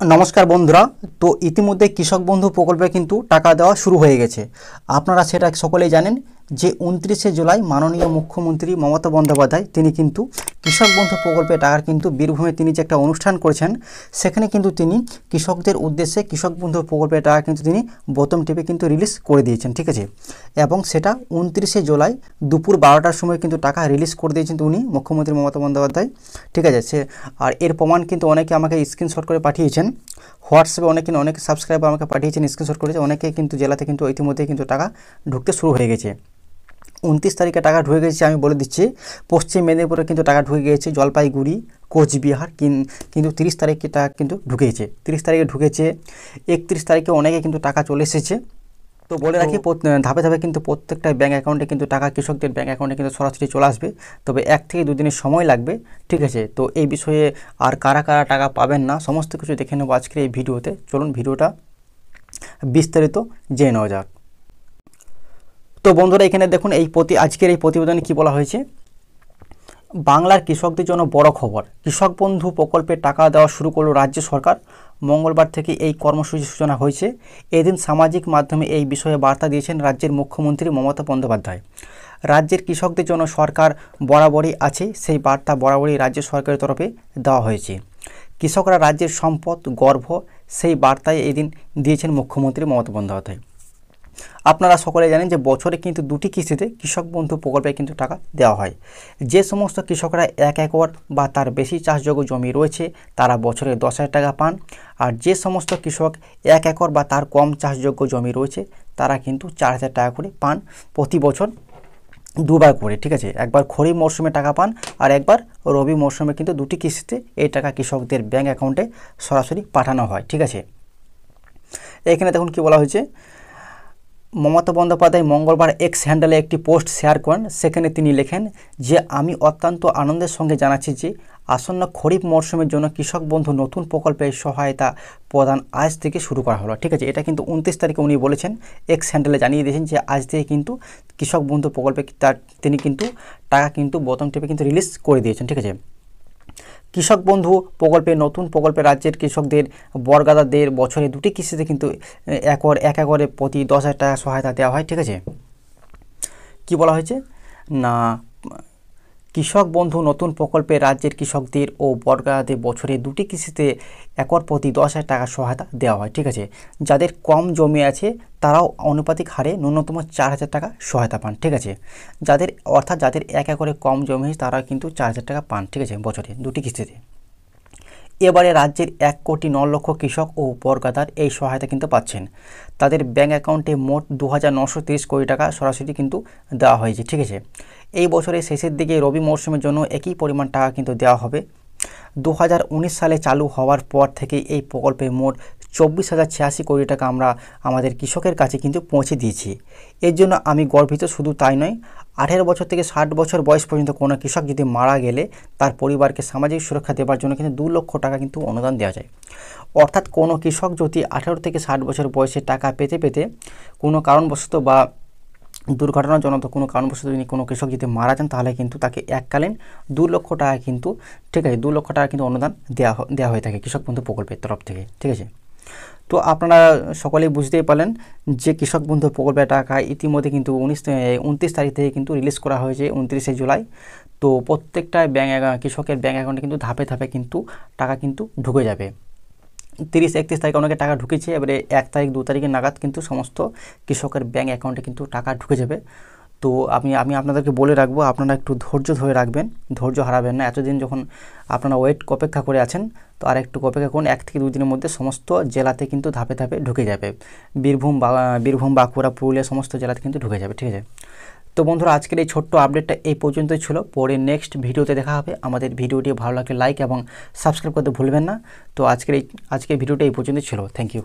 নমস্কার বন্ধুরা। তো ইতিমধ্যে কৃষক বন্ধু প্রকল্পে কিন্তু টাকা দেওয়া শুরু হয়ে গেছে। আপনারা সেটা সকলেই জানেন যে 29শে জুলাই মাননীয় মুখ্যমন্ত্রী মমতা বন্দ্যোপাধ্যায় তিনি কিন্তু কৃষক বন্ধু প্রকল্পে টাকার কিন্তু বীরভূমে তিনি যে একটা অনুষ্ঠান করেছেন, সেখানে কিন্তু তিনি কৃষকদের উদ্দেশ্যে কৃষক বন্ধু প্রকল্পের টাকা কিন্তু তিনি বোতাম টিপে কিন্তু রিলিজ করে দিয়েছেন, ঠিক আছে। এবং সেটা 29শে জুলাই দুপুর 12টার সময় কিন্তু টাকা রিলিজ করে দিয়েছেন উনি মুখ্যমন্ত্রী মমতা বন্দ্যোপাধ্যায়, ঠিক আছে। আর এর প্রমাণ কিন্তু অনেকে আমাকে স্ক্রিনশট করে পাঠিয়েছেন হোয়াটসঅ্যাপে, অনেকে সাবস্ক্রাইবার আমাকে পাঠিয়েছেন, স্ক্রিনশট করেছে। অনেকে কিন্তু জেলাতে কিন্তু ইতিমধ্যে কিন্তু টাকা ঢুকতে শুরু হয়ে গেছে। 29 তারিখে টাকা ঢুকে গেছে, আমি বলে দিচ্ছি। পশ্চিম মেদিনীপুরে কিন্তু টাকা ঢুকে গিয়েছে, জলপাইগুড়ি, কোচবিহার কিন্তু 30 তারিখে টাকা কিন্তু ঢুকেছে। 30 তারিখে ঢুকেছে, 31 তারিখে অনেকে কিন্তু টাকা চলে এসেছে। তো বলে রাখি ধাপে ধাপে কিন্তু প্রত্যেকটা ব্যাঙ্ক অ্যাকাউন্টে কিন্তু টাকা কৃষকদের ব্যাঙ্ক অ্যাকাউন্টে কিন্তু সরাসরি চলে আসবে, তবে 1 থেকে 2 দিনের সময় লাগবে, ঠিক আছে। তো এই বিষয়ে আর কারা কারা টাকা পাবেন না সমস্ত কিছু দেখে নেবো আজকের এই ভিডিওতে। চলুন ভিডিওটা বিস্তারিত জেনে নেওয়া যাক। তো বন্ধুরা এখানে দেখুন আজকের এই প্রতিবেদনে কি বলা হয়েছে। বাংলার কৃষকদের জন্য বড় খবর, কৃষক বন্ধু প্রকল্পে টাকা দেওয়া শুরু করলো রাজ্য সরকার। মঙ্গলবার থেকে এই কর্মসূচির সূচনা হয়েছে। এদিন সামাজিক মাধ্যমে এই বিষয়ে বার্তা দিয়েছেন রাজ্যের মুখ্যমন্ত্রী মমতা বন্দ্যোপাধ্যায়। রাজ্যের কৃষকদের জন্য সরকার বরাবরই আছে, সেই বার্তা বরাবরই রাজ্য সরকারের তরফে দেওয়া হয়েছে। কৃষকরা রাজ্যের সম্পদ, গর্ব, সেই বার্তায় এদিন দিয়েছেন মুখ্যমন্ত্রী মমতা বন্দ্যোপাধ্যায়। আপনারা সকলে জানেন যে বছরে কিন্তু 2টি কিস্তিতে কৃষক বন্ধু প্রকল্পে কিন্তু টাকা দেওয়া হয়। যে সমস্ত কৃষকরা 1 একর বা তার বেশি চাষযোগ্য জমি রয়েছে তারা বছরে 10,000 টাকা পান। আর যে সমস্ত কৃষক 1 একর বা তার কম চাষযোগ্য জমি রয়েছে তারা কিন্তু 4,000 টাকা করে পান প্রতি বছর, দুবার করে, ঠিক আছে। একবার খরিফ মরশুমে টাকা পান আর একবার রবি মরশুমে কিন্তু 2টি কিস্তিতে এই টাকা কৃষকদের ব্যাঙ্ক অ্যাকাউন্টে সরাসরি পাঠানো হয়, ঠিক আছে। এখানে দেখুন কি বলা হয়েছে। মমতা বন্দ্যোপাধ্যায় মঙ্গলবার এক্স হ্যান্ডেলে একটি পোস্ট শেয়ার করেন। সেখানে তিনি লেখেন যে আমি অত্যন্ত আনন্দের সঙ্গে জানাচ্ছি যে আসন্ন খরিফ মরশুমের জন্য কৃষক বন্ধু নতুন প্রকল্পের সহায়তা প্রদান আজ থেকে শুরু করা হলো, ঠিক আছে। এটা কিন্তু 29 তারিখে উনি বলেছেন, এক্স হ্যান্ডেলে জানিয়ে দিয়েছেন যে আজ থেকে কিন্তু কৃষক বন্ধু প্রকল্পে তিনি কিন্তু টাকা কিন্তু বোতাম টিপে কিন্তু রিলিজ করে দিয়েছেন, ঠিক আছে। কৃষক বন্ধু প্রকল্পে নতুন প্রকল্পে রাজ্যের কৃষকদের বর্গাদারদের বছরে 2টি কিস্তিতে কিন্তু এক একরে প্রতি 10,000 টাকা সহায়তা দেওয়া হয়, ঠিক আছে। কি বলা হয়েছে না, কৃষক বন্ধু নতুন প্রকল্পে রাজ্যের কৃষকদের ও বর্গাদারদের বছরে 2টি কিস্তিতে একর প্রতি 10,000 টাকা সহায়তা দেওয়া হয়, ঠিক আছে। যাদের কম জমি আছে তারাও আনুপাতিক হারে ন্যূনতম 4,000 টাকা সহায়তা পান, ঠিক আছে। অর্থাৎ যাদের 1 একরে কম জমি আছে তারা কিন্তু 4,000 টাকা পান, ঠিক আছে, বছরে 2টি কিস্তিতে। এবারে রাজ্যের 1,09,00,000 কৃষক ও বর্গাদার এই সহায়তা কিন্তু পাচ্ছেন। তাদের ব্যাঙ্ক অ্যাকাউন্টে মোট 2,930 কোটি টাকা সরাসরি কিন্তু দেওয়া হয়েছে, ঠিক আছে। এই বছরের শেষের দিকে রবি মরশুমের জন্য একই পরিমাণ টাকা কিন্তু দেওয়া হবে। 2019 সালে চালু হওয়ার পর থেকে এই প্রকল্পে মোট 24,086 কোটি টাকা আমরা আমাদের কৃষকের কাছে কিন্তু পৌঁছে দিয়েছি। এর জন্য আমি গর্বিত। শুধু তাই নয়, 18 বছর থেকে 60 বছর বয়স পর্যন্ত কোনো কৃষক যদি মারা গেলে তার পরিবারকে সামাজিক সুরক্ষা দেওয়ার জন্য কিন্তু 2 লক্ষ টাকা কিন্তু অনুদান দেওয়া যায়। অর্থাৎ কোনো কৃষক যদি 18 থেকে 60 বছর বয়সে টাকা পেতে পেতে কোনো কারণবশত বা দুর্ঘটনাজনিত কোনো কারণবশত যদি কোনো কৃষক যদি মারা যান তাহলে কিন্তু তাকে এককালীন 2 লক্ষ টাকা কিন্তু, ঠিক আছে, 2 লক্ষ টাকা কিন্তু অনুদান দেওয়া হয়ে থাকে কৃষক বন্ধু প্রকল্পের তরফ থেকে, ঠিক আছে। তো আপনারা সকলেই বুঝতেই পারলেন যে কৃষক বন্ধু প্রকল্পের টাকা ইতিমধ্যে কিন্তু 29 তারিখ থেকে কিন্তু রিলিজ করা হয়েছে 29শে জুলাই। তো প্রত্যেকটা কৃষকের ব্যাঙ্ক অ্যাকাউন্টে কিন্তু ধাপে ধাপে কিন্তু টাকা কিন্তু ঢুকে যাবে। 30-31 তারিখে অনেকে টাকা ঢুকেছে, এবারে 1 তারিখ 2 তারিখে নাগাদ কিন্তু সমস্ত কৃষকের ব্যাঙ্ক অ্যাকাউন্টে কিন্তু টাকা ঢুকে যাবে। তো আমি আপনাদেরকে বলে রাখবো, আপনারা একটু ধৈর্য ধরে রাখবেন, ধৈর্য হারাবেন না। এতদিন যখন আপনারা অপেক্ষা করে আছেন, তো আর একটু অপেক্ষা করুন। 1 থেকে 2 দিনের মধ্যে সমস্ত জেলাতে কিন্তু ধাপে ধাপে ঢুকে যাবে। বীরভূম, বাঁকুড়া, পুরুলিয়া সমস্ত জেলাতে কিন্তু ঢুকে যাবে, ঠিক আছে। তো বন্ধুরা আজকের এই ছোট্ট আপডেটটা এই পর্যন্তই ছিল। পরে নেক্সট ভিডিওতে দেখা হবে। আমাদের ভিডিওটি ভালো লাগলে লাইক এবং সাবস্ক্রাইব করতে ভুলবেন না। তো আজকের ভিডিওটা এই পর্যন্তই ছিল। Thank you.